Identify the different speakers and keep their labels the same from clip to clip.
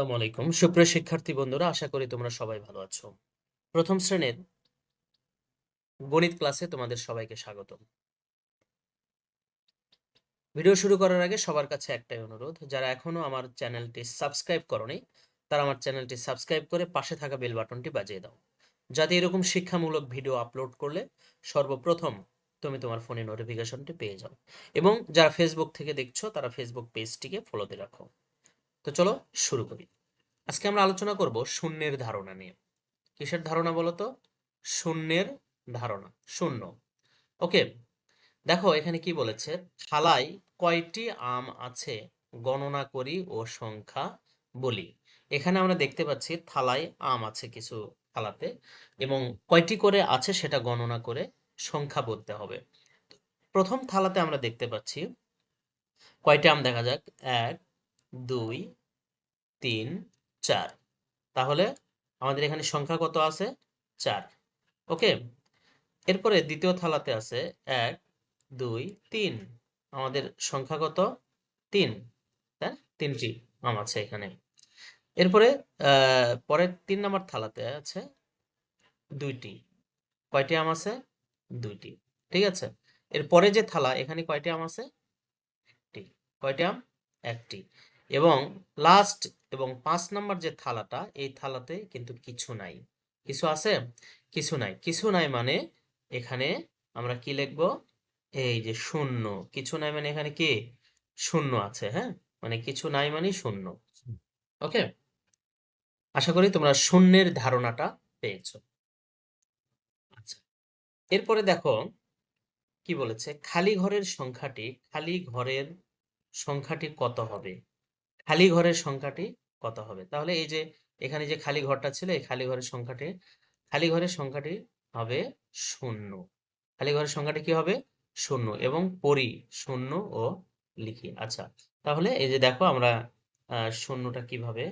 Speaker 1: আসসালামু আলাইকুম সুপ্রিয় শিক্ষার্থী বন্ধুরা, আশা করি তোমরা সবাই ভালো আছো। প্রথম শ্রেণীর গণিত ক্লাসে তোমাদের সবাইকে স্বাগতম। ভিডিও শুরু করার আগে সবার কাছে একটাই অনুরোধ, যারা এখনো আমার চ্যানেলটি সাবস্ক্রাইব করোনি তারা আমার চ্যানেলটি সাবস্ক্রাইব করে পাশে থাকা বেল বাটনটি বাজিয়ে দাও, যাতে এরকম শিক্ষামূলক ভিডিও আপলোড করলে সর্বপ্রথম তুমি তোমার ফোনে নোটিফিকেশনটি পেয়ে যাও। এবং যারা ফেসবুক থেকে দেখছো তারা ফেসবুক পেজটিকে ফলোতে রাখো। তো চলো শুরু করি। আজকে আমরা আলোচনা করব শূন্যের ধারণা নিয়ে। কিসের ধারণা বলো তো? শূন্যের ধারণা। শূন্য। ওকে, দেখো এখানে কি বলেছে, থালায় কয়টি আম আছে গণনা করি ও সংখ্যা বলি। এখানে আমরা দেখতে পাচ্ছি থালায় আম আছে কিছু থালাতে, এবং কয়টি করে আছে সেটা গণনা করে সংখ্যা বলতে হবে। প্রথম থালাতে আমরা দেখতে পাচ্ছি কয়টি আম, দেখা যাক, 1 2 3 4। তাহলে আমাদের এখানে সংখ্যা কত আছে? 4। ওকে, এরপরে দ্বিতীয় থালাতে আছে 1 2 3। আমাদের সংখ্যা কত? 3। তাই না? 3টি আম আছে এখানে। এরপরে পরের 3 নম্বর থালাতে আছে 2টি। কয়টি আম আছে? 2টি। ঠিক আছে। এরপরে যে থালা, এখানে কয়টি আম আছে? 1টি। কয়টি আম? 1টি। এবং লাস্ট এবং 5 নম্বর যে থালাটা, এই থালাতে কিন্তু কিছু নাই। কিছু আছে? কিছু নাই। কিছু নাই মানে এখানে আমরা কি লিখবো? এই যে শূন্য। কিছু নাই মানে এখানে কি? শূন্য আছে। হ্যাঁ, মানে কিছু নাই মানে শূন্য। ওকে, আশা করি তোমরা শূন্যের ধারণাটা পেয়েছো। আচ্ছা, এরপরে দেখো কি বলেছে, খালি ঘরের সংখ্যাটি কত হবে? খালি ঘরের সংখ্যাটি কত হবে? তাহলে এই যে এখানে যে খালি ঘরটা ছিল, এই খালি ঘরের সংখ্যাটি হবে শূন্য। খালি ঘরের সংখ্যাটি কি হবে? শূন্য। এবং পড়ি শূন্য ও লিখি। আচ্ছা, তাহলে এই যে দেখো আমরা শূন্যটা কিভাবে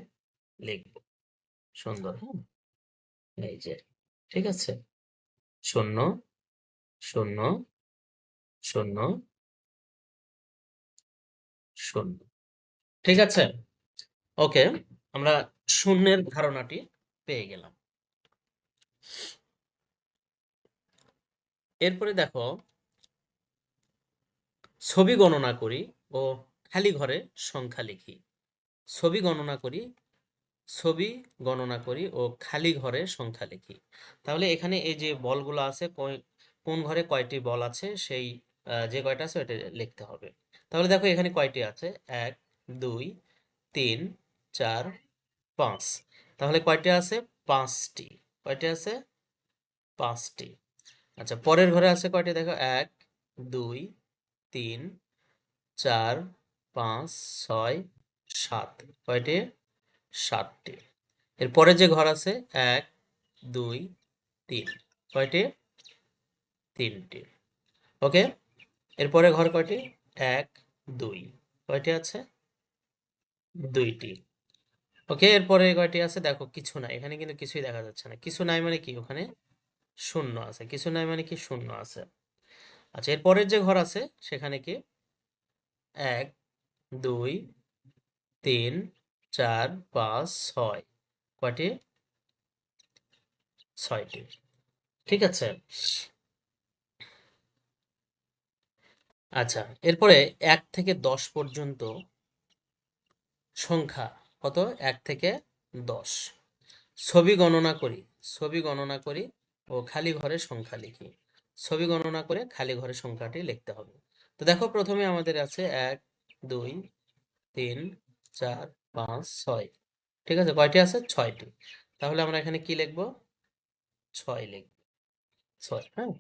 Speaker 1: লিখব। সুন্দর। হ্যাঁ, এই যে, ঠিক আছে, শূন্য শূন্য শূন্য শূন্য। ঠিক আছে। ওকে, আমরা শূন্যের ধারণাটি পেয়ে গেলাম। এরপরে দেখো, ছবি গণনা করি ও খালি ঘরে সংখ্যা লিখি। ছবি গণনা করি ছবি গণনা করি ও খালি ঘরে সংখ্যা লিখি। তাহলে এখানে এই যে বলগুলো আছে, কোন ঘরে কয়টি বল আছে সেই যে কয়টা আছে ওইটা লিখতে হবে। তাহলে দেখো এখানে কয়টি আছে? 1 2 3 4 5। তাহলে কয়টি আছে? 5টি। কয়টি আছে? 5টি। আচ্ছা, পরের ঘরে আছে কয়টি? দেখো 1 2 3 4 5 6 7। কয়টি? 7টি। এরপরে যে ঘর আছে 1 2 3। কয়টি? 3টি। ওকে, এরপরে ঘর কয়টি? 1 2। কয়টি আছে? 2টি। ওকে, এরপরে কয়টি আছে? দেখো কিছু নাই, এখানে কিন্তু কিছুই দেখা যাচ্ছে না। কিছু নাই মানে কি? ওখানে শূন্য আছে। কিছু নাই মানে কি? শূন্য আছে। আচ্ছা, এরপরের যে ঘর আছে সেখানে কি? 1 2 3 4 5 6। কয়টি? 6টি। ঠিক আছে। আচ্ছা, এরপরে 1 থেকে 10 পর্যন্ত সংখ্যা কত? 1 থেকে 10। ছবি গণনা করি ছবি গণনা করি ও খালি ঘরে সংখ্যা লিখি। ছবি গণনা করে খালি ঘরে সংখ্যাটি লিখতে হবে। তো দেখো প্রথমে আমাদের আছে 1 2 3 4 5 6। ঠিক আছে, কয়টি আছে? 6টি। তাহলে আমরা এখানে কি লিখবো? 6 লিখব। 6। হ্যাঁ,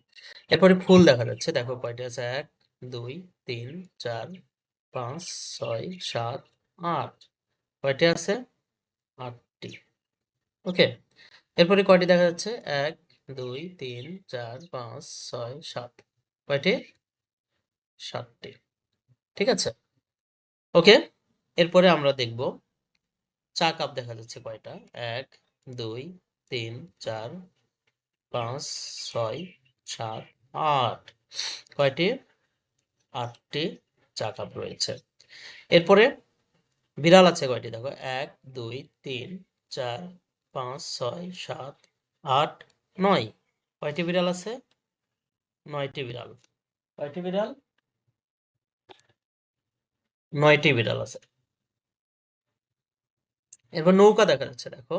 Speaker 1: এরপরে ফুল দেখা যাচ্ছে, দেখো কয়টি আছে? 1 2 3 4 5 6 7 8। কয়টি আছে? 8টি। ওকে, এরপরে কয়টি দেখা যাচ্ছে? 1 2 3 4 5 6 7। কয়টি? 7টি। ঠিক আছে। ওকে, এরপরে আমরা দেখব চা কাপ দেখা যাচ্ছে কয়টা? 1 2 3 4 5 6 7 8। কয়টি? 8টি চা কাপ রয়েছে। এরপরে বিড়াল আছে কয়টি দেখো, 1 2 3 4 5 6 7 8 9। কয়টি বিড়াল আছে? 9টি বিড়াল। কয়টি বিড়াল? 9টি বিড়াল আছে। এরপর নৌকা দেখা যাচ্ছে দেখো,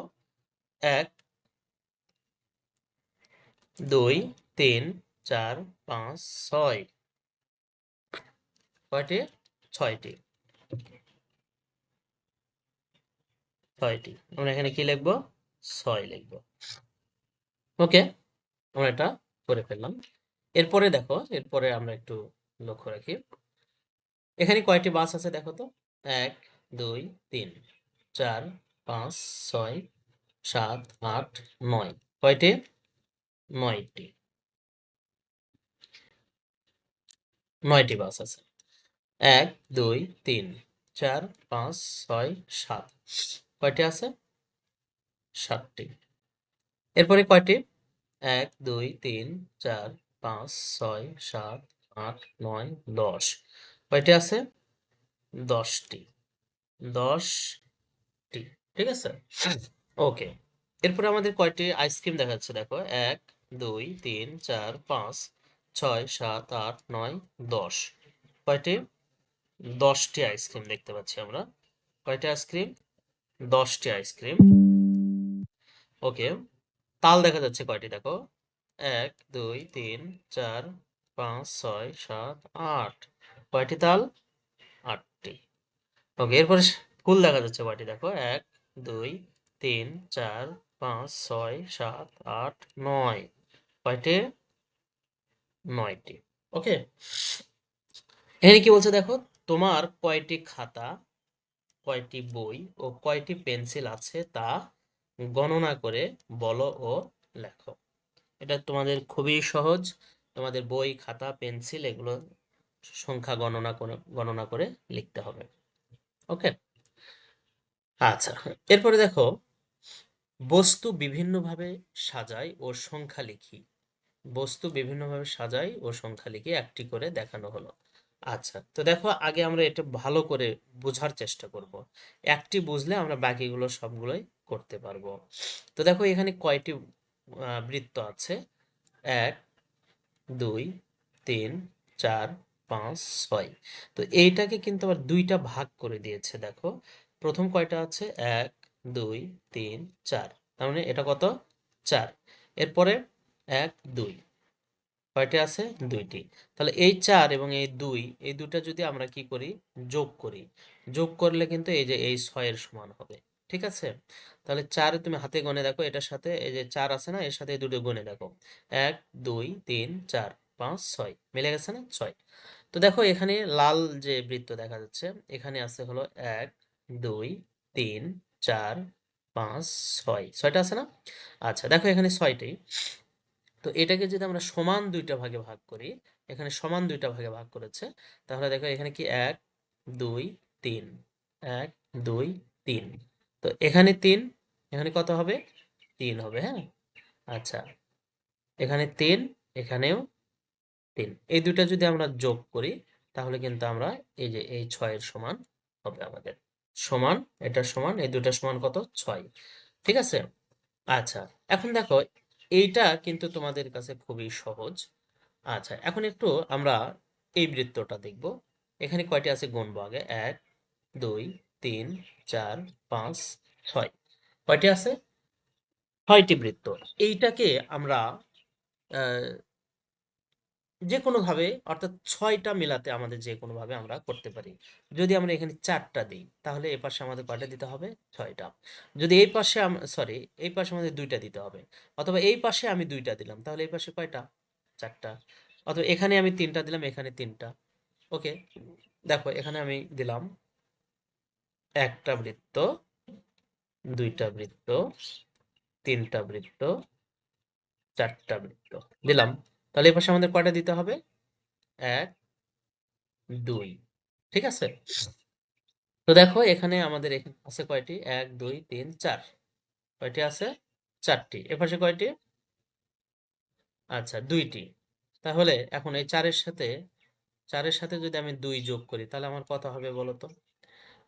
Speaker 1: 1 2 3 4 5 6। কয়টি? 6টি। 6টি। আমরা এখানে কি লিখবো? 6 লিখবো। ওকে, আমরা এটা করে ফেললাম। এরপরে দেখো, এরপরে আমরা একটু লক্ষ্য রাখি, এখানে কয়টি বাস আছে দেখো তো, 1 2 3 4 5 6 7 8 9। কয়টি? 9টি। 9টি বাস আছে। 1 2 3 4 5 6 7। কয়টি আছে? 7টি। এরপরে কয়টি? 1 2 3 4 5 6 7 8 9 10। কয়টি আছে? 10টি। 10টি। ঠিক আছে? ওকে। এরপরে আমাদের কয়টি আইসক্রিম দেখা যাচ্ছে দেখো, 1 2 3 4 5 6 7 8 9 10। কয়টি? 10টি আইসক্রিম দেখতে পাচ্ছি আমরা। কয়টি আইসক্রিম? 10টি আইসক্রিম। ওকে। তাল দেখা যাচ্ছে কয়টি দেখো, 1 2 3 4 5 6 7 8। কয়টি তাল? 8টি। ওকে, এরপরে ফুল দেখা যাচ্ছে কয়টি দেখো, 1 2 3 4 5 6 7 8 9। কয়টি? 9টি। ওকে, এখানে কি বলছে দেখো, তোমার কয়টি খাতা, কয়টি বই ও কয়টি পেন্সিল আছে তা গণনা করে বলো ও লেখো। এটা তোমাদের খুবই সহজ। তোমাদের বই, খাতা, পেন্সিল এগুলো সংখ্যা গণনা করে লিখতে হবে। ওকে, আচ্ছা। এরপরে দেখো, বস্তু বিভিন্নভাবে সাজাই ও সংখ্যা লিখি। বস্তু বিভিন্নভাবে সাজাই ও সংখ্যা লিখি, একটি করে দেখানো হলো। আচ্ছা, তো দেখো আগে আমরা এটা ভালো করে বোঝার চেষ্টা করব। একটি বুঝলে আমরা বাকিগুলো সবগুলোই করতে পারবো। তো দেখো এখানে কয়টি বৃত্ত আছে, 1 2 3 4 5 6। তো এইটাকে কিন্তু আবার দুইটা ভাগ করে দিয়েছে দেখো। প্রথম কয়টা আছে, 1 2 3 4। তার মানে এটা কত? 4। এরপরে 1 2 কয়টি আছে? 2টি। তাহলে এই 4 এবং এই 2, এই দুটা যদি আমরা কি করি? যোগ করি। যোগ করলে কিন্তু এই যে এই 6 এর সমান হবে। ঠিক আছে? তাহলে 4 তুমি হাতে গণে দেখো, এটার সাথে এই যে 4 আছে না, এর সাথে এই দুটো গুণে দেখো। 1 2 3 4 5 6 মিলে গেছে না? 6। তো দেখো এখানে লাল যে বৃত্ত দেখা যাচ্ছে, এখানে আছে হলো 1 2 3 4 5 6। 6টা আছে না? আচ্ছা, দেখো এখানে 6টি। তো এটাকে যদি আমরা সমান দুইটা ভাগে ভাগ করি, এখানে সমান দুইটা ভাগে ভাগ করেছে, তাহলে দেখো এখানে কি 1 2 3, 1 2 3। তো এখানে 3, এখানে কত হবে? 3 হবে। হ্যাঁ, আচ্ছা, এখানে 3, এখানেও 3। এই দুইটা যদি আমরা যোগ করি, তাহলে কিন্তু আমরা এই যে এই 6 এর সমান হবে আমাদের। সমান, এটা সমান, এই দুটা সমান কত? 6। ঠিক আছে? আচ্ছা, এখন দেখো এইটা কিন্তু তোমাদের কাছে খুবই সহজ। আচ্ছা, এখন একটু আমরা এই বৃত্তটা দেখব। এখানে কয়টি আছে গুনবো আগে। 1 2 3 4 5 6। কয়টি আছে? 6টি বৃত্ত। এইটাকে আমরা আহ, যে কোনো ভাবে, অর্থাৎ 6টা মিলাতে আমাদের যে কোনো ভাবে আমরা করতে পারি। যদি আমরা এখানে 4টা দিই, তাহলে এই পাশে আমাদের কয়টা দিতে হবে? 6টা। যদি এই পাশে সরি, এই পাশে আমাদের 2টা দিতে হবে। অথবা এই পাশে আমি 2টা দিলাম, তাহলে এই পাশে কয়টা? 4টা। অথবা এখানে আমি 3টা দিলাম, এখানে 3টা। ওকে, দেখো এখানে আমি দিলাম একটা বৃত্ত, 2টা বৃত্ত, 3টা বৃত্ত, 4টা বৃত্ত দিলাম। তাহলে এই পাশে আমাদের কয়টা দিতে হবে? 1 2। ঠিক আছে? তো দেখো এখানে আমাদের এখানে আছে কয়টি? 1 2 3 4। কয়টি আছে? 4টি। এপাশে কয়টি? আচ্ছা, 2টি। তাহলে এখন এই 4 এর সাথে যদি আমি 2 যোগ করি, তাহলে আমার কত হবে বলো তো?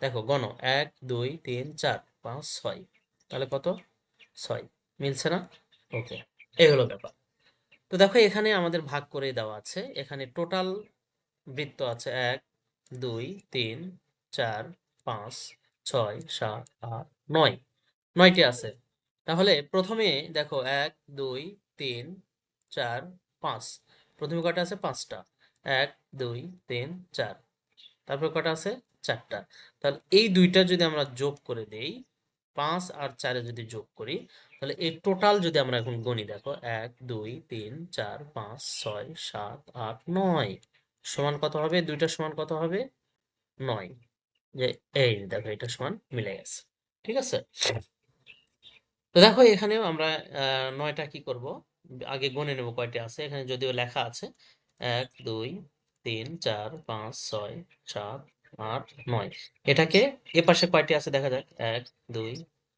Speaker 1: দেখো গণ 1 2 3 4 5 6, তাহলে কত 6, মিলছে না? ওকে, এই হলো ব্যাপার। তো দেখো এখানে আমাদের ভাগ করে দেওয়া আছে, এখানে টোটাল বৃত্ত আছে 1 2 3 4 5 6 7 8 9, 9টি আছে। তাহলে প্রথমে দেখো 1 2 3 4 5, প্রথমে কটা আছে 5টা, 1 2 3 4, তারপর কটা আছে 4টা। তাহলে এই দুইটা যদি আমরা যোগ করে দেই, 5 আর 4 এ যদি যোগ করি, তাহলে এই টোটাল যদি আমরা এখন গণি, দেখো 1 2 3 4 5 6 7 8 9 সমান কত হবে? দুইটা সমান কত হবে? 9। যে এই দেখো এটা সমান মিলে গেছে, ঠিক আছে? তো দেখো এখানেও আমরা 9টা কি করব, আগে গণে নেব কয়টি আছে, এখানে যদিও লেখা আছে 1 2 3 4 5 6 7 8 9, এটাকে এ পাশে কয়টি আছে দেখা যাক, 1 2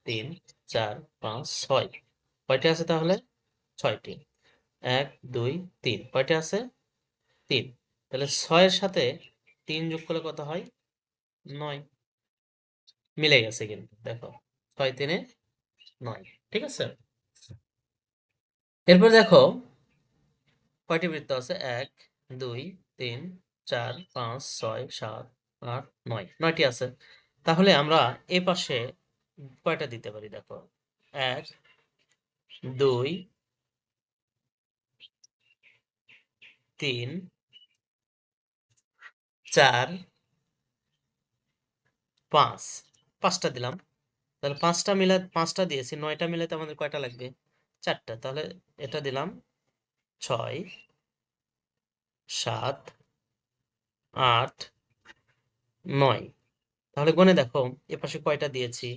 Speaker 1: 3 4 5 6, কয়টি আছে তাহলে? 6টি। 1 2 3, কয়টি আছে? 3। তাহলে 6 এর সাথে 3 যোগ করলে কত হয়? 9। মিলে গেছে কিন্তু দেখো, 6 3 9, ঠিক আছে? এরপর দেখো কয়টি বৃত্ত আছে, 1 2 3 4 5 6 7 8 9, 9টি আছে। তাহলে আমরা এ পাশে কয়টা দিতে পারি দেখো, 1 2 3 4 5, 5টা দিলাম। তাহলে 5টা মিলে 5টা দিয়েছি, 9টা মিলাতে আমাদের কয়টা লাগবে? 4টা। তাহলে এটা দিলাম 6 7 8 9। তাহলে গণে দেখো এপাশে কয়টা দিয়েছি,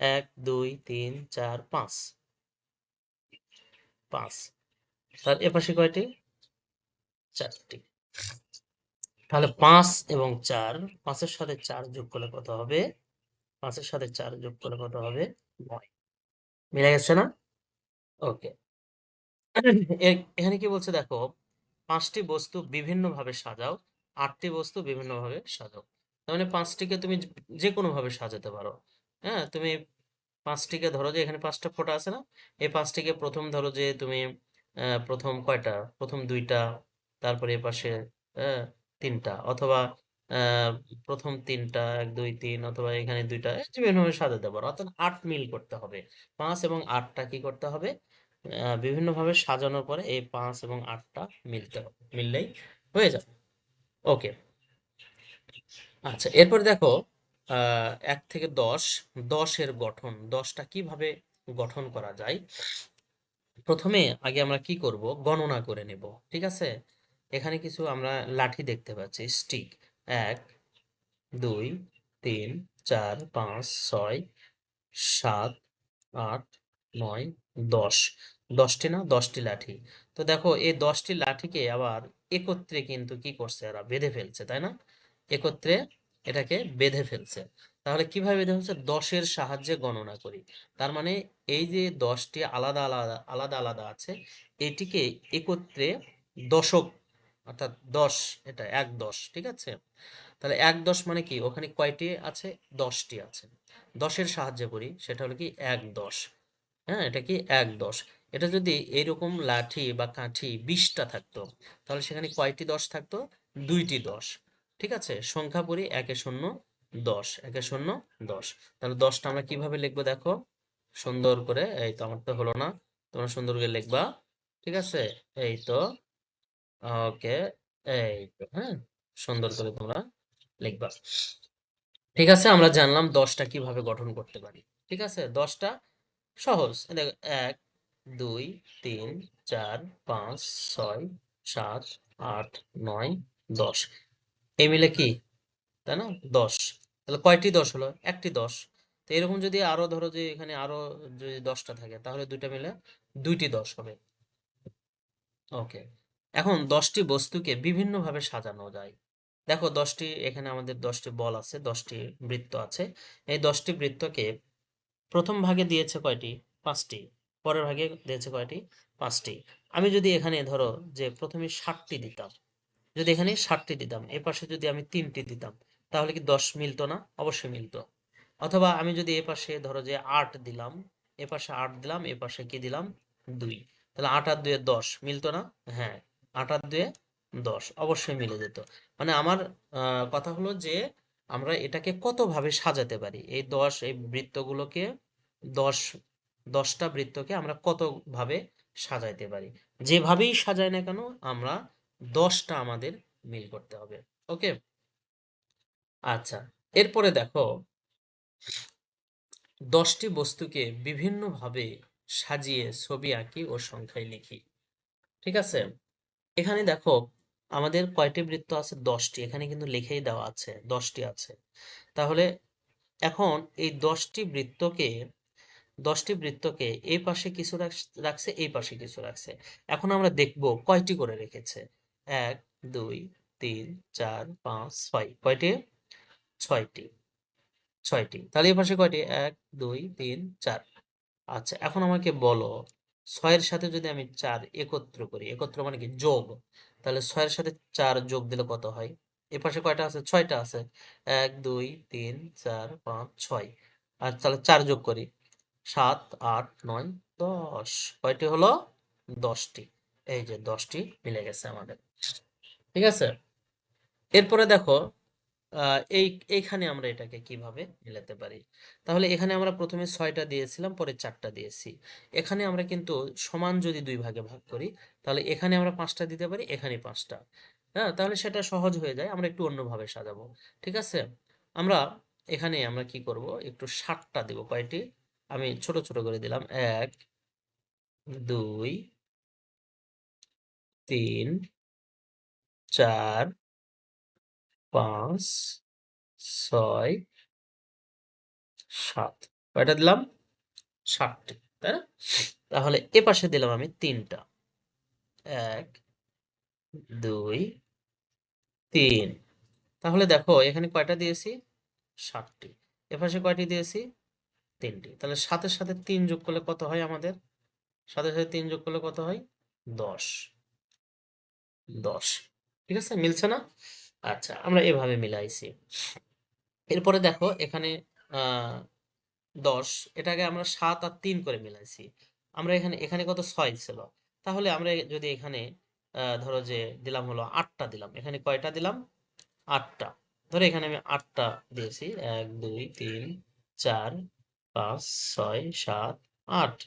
Speaker 1: 1 2 3 4 5, 5। তার এপাশে কয়টি? 4টি। তাহলে 5 এবং 4, 5-এর সাথে 4 যোগ করলে কত হবে? 5-এর সাথে 4 যোগ করলে কত হবে? 9। মিলে গেছে না? ওকে। এখানে কি বলছে দেখো, 5টি বস্তু বিভিন্নভাবে সাজাও, 8টি বস্তু বিভিন্নভাবে সাজাও। তার মানে 5টিকে তুমি যে কোনো ভাবে সাজাতে পারো। হ্যাঁ, তুমি 5টিকে ধরো যে এখানে 5টা ফোঁটা আছে না? এই 5টিকে প্রথম ধরো যে তুমি প্রথম কয়টা? প্রথম 2টা, তারপরে এপাশে 3টা, অথবা আ প্রথম 3টা 1 2 3, অথবা এখানে 2টা, বিভিন্নভাবে সাজাতে পারো। অর্থাৎ 8 মিল করতে হবে। 5 এবং 8টা কি করতে হবে? বিভিন্নভাবে সাজানোর পরে এই 5 এবং 8টা মিলতে হবে। মিললেই হয়ে যাবে। ওকে। আচ্ছা, এরপর দেখো 1 থেকে 10, 10 এর গঠন, 10টা কিভাবে গঠন করা যায়। প্রথমে আগে আমরা কি করব, গণনা করে নেব, ঠিক আছে? এখানে কিছু আমরা লাঠি দেখতে পাচ্ছি, স্টিক। 1 2 3 4 5 6 7 8 9 10, 10টি না? 10টি লাঠি। তো দেখো এই 10টি লাঠিকে আবার একত্রে কিন্তু কি করছে, এরা বেঁধে ফেলছে, তাই না? একত্রে এটাকে বেঁধে ফেলছে। তাহলে কিভাবে বেঁধে ফেলছে? 10-এর সাহায্যে গণনা করি। তার মানে এই যে 10টি আলাদা আলাদা আলাদা আলাদা আছে, এটিকে একত্রে দশক, অর্থাৎ 10, এটা 1 10, ঠিক আছে? তাহলে 1 10 মানে কি, ওখানে কয়টি আছে? 10টি আছে। 10-এর সাহায্যে করি, সেটা হলো কি 1 10। হ্যাঁ, এটা কি 1 10। এটা যদি এইরকম লাঠি বা কাঠি 20টা থাকতো, তাহলে সেখানে কয়টি 10 থাকতো? 2টি 10, ঠিক আছে? সংখ্যা পড়ি, 1 শূন্য 10, 1 শূন্য 10। তাহলে 10টা আমরা কিভাবে লিখবো দেখো, সুন্দর করে, এই তো আমার তো হলো না, তোমরা সুন্দর করে লিখবা, ঠিক আছে? এই তো, ওকে, এই তো, হ্যাঁ, সুন্দর করে তোমরা লিখবা। ঠিক আছে, আমরা জানলাম 10টা কিভাবে গঠন করতে পারি। ঠিক আছে, 10টা সহজ। দেখো 1 2 3 4 5 6 7 8 9 10, এই মিলে কি, তাই না? 10। তাহলে কয়টি 10 হলো? একটি 10। তো এরকম যদি আরো ধরো যে এখানে আরো যদি 10টা থাকে, তাহলে দুইটা মিলে 2টি 10 হবে। ওকে। এখন 10টি বস্তুকে বিভিন্নভাবে সাজানো যায়। দেখো 10টি, এখানে আমাদের 10টি বল আছে, 10টি বৃত্ত আছে। এই 10টি বৃত্তকে প্রথম ভাগে দিয়েছে কয়টি? 5টি। পরের ভাগে দিয়েছে কয়টি? 5টি। আমি যদি এখানে ধরো যে প্রথমে 7টি দিতাম, যদি এখানে 7টি দিতাম, এপাশে যদি আমি 3টি দিতাম, তাহলে কি 10 মিলতো না? অবশ্যই মিলতো। অথবা আমি যদি এ পাশে ধরো যে 8 দিলাম, এ পাশে 8 দিলাম, এ পাশে কি দিলাম 2, তাহলে 8 আর 2 এ 10 মিলতো না? হ্যাঁ, 8 আর 2 এ 10 অবশ্যই মিলে যেত। মানে আমার কথা হলো যে আমরা এটাকে কতভাবে সাজাতে পারি, এই 10 এই বৃত্তগুলোকে 10 10টা বৃত্তকে আমরা কতভাবে সাজাইতে পারি, যেভাবেই সাজাই না কেন আমরা 10টা আমাদের মিল করতে হবে। ওকে, আচ্ছা, এরপরে দেখো 10টি বস্তুকে বিভিন্নভাবে সাজিয়ে ছবি আঁকি ও সংখ্যায় লিখি। ঠিক আছে, এখানে দেখো আমাদের কয়টি বৃত্ত আছে? 10টি। এখানে কিন্তু লিখেই দেওয়া আছে 10টি আছে। তাহলে এখন এই 10টি বৃত্তকে এই পাশে কিছু রাখছে, এই পাশে কিছু রাখছে। এখন আমরা দেখব কয়টি করে রেখেছে। 1 2 3 4 5 6 কয়টি? 6টি। 6টি। তাহলে এই পাশে কয়টি? 1 2 3 4। আচ্ছা, এখন আমাকে বলো 6 এর সাথে যদি আমি 4 একত্র করি, একত্র মানে কি যোগ, তাহলে 6 এর সাথে 4 যোগ দিলে কত হয়? এ পাশে কয়টা আছে? 6টা আছে। 1 2 3 4 5 6। আর তাহলে 4 যোগ করি, 7 8 9 10। কয়টি হলো? 10টি। এই যে 10টি মিলে গেছে আমাদের। ঠিক আছে, এরপরে দেখো এইখানে আমরা এটাকে কিভাবে মেলাতে পারি। তাহলে এখানে আমরা প্রথমে 6টা দিয়েছিলাম, পরে 4টা দিয়েছি। এখানে আমরা কিন্তু সমান যদি 2 ভাগে ভাগ করি, তাহলে এখানে আমরা 5টা দিতে পারি, এখানে 5টা। হ্যাঁ, তাহলে সেটা সহজ হয়ে যায়, আমরা একটু অন্যভাবে সাজাবো। ঠিক আছে, আমরা এখানে আমরা কি করব, একটু 7টা দেব। কয়টি? আমি ছোট ছোট করে দিলাম। 1 2 3 4 5 6 7। কয়টা দিলাম? 7টি, তাই না? তাহলে এ পাশে দিলাম আমি 3টা। 1 2 3। তাহলে দেখো এখানে কয়টা দিয়েছি? 7টি। এ পাশে কয়টি দিয়েছি? 3টি। তাহলে 7 এর সাথে 3 যোগ করলে কত হয় আমাদের? 7 এর সাথে 3 যোগ করলে কত হয়? 10। 10। ঠিক আছে, মিলছে না? আচ্ছা, আমরা এভাবে মিলাইছি। এরপরে দেখো এখানে আহ 10, এটাকে আমরা 7 আর 3 করে মিলাইছি। আমরা এখানে এখানে কত? 6 ছিল। তাহলে আমরা যদি এখানে ধরো যে দিলাম হলো 8টা দিলাম। এখানে কয়টা দিলাম? 8টা। ধরো এখানে আমি 8টা দিয়েছি। 1 2 3 4 5 6 7 8।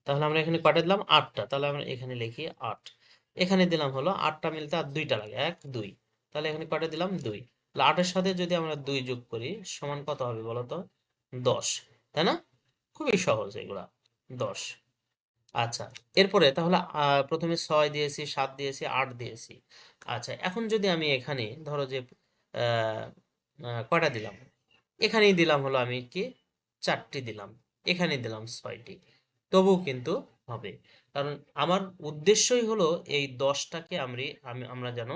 Speaker 1: তাহলে আমরা এখানে কয়টা দিলাম? 8টা। তাহলে আমরা এখানে লিখি 8। এখানে দিলাম হলো 8টা মিলতে আর 2টা লাগে। 1 2। তাহলে এখানে কয়টা দিলাম? 2। তাহলে 8 এর সাথে যদি আমরা 2 যোগ করি সমান কত হবে বলো তো? 10। তাই না? খুবই সহজ এগুলা। 10। আচ্ছা, এরপরে তাহলে প্রথমে 6 দিয়েছি, 7 দিয়েছি, 8 দিয়েছি। আচ্ছা, এখন যদি আমি এখানে ধরো যে আহ, কয়টা দিলাম? এখানেই দিলাম হলো আমি কি 4টি দিলাম, এখানে দিলাম 6টি, তবুও কিন্তু হবে। কারণ আমার উদ্দেশ্যই হলো এই 10টাকে আমরা যেন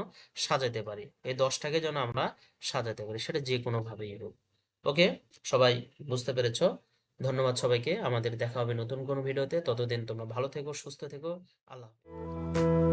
Speaker 1: সাজাতে পারি, এই 10টাকে যেন আমরা সাজাতে পারি, সেটা যে কোনো ভাবেই হোক। ওকে, সবাই বুঝতে পেরেছো? ধন্যবাদ সবাইকে। আমাদের দেখা হবে নতুন কোনো ভিডিওতে। ততদিন তোমরা ভালো থেকো, সুস্থ থেকো। আল্লাহ হাফেজ।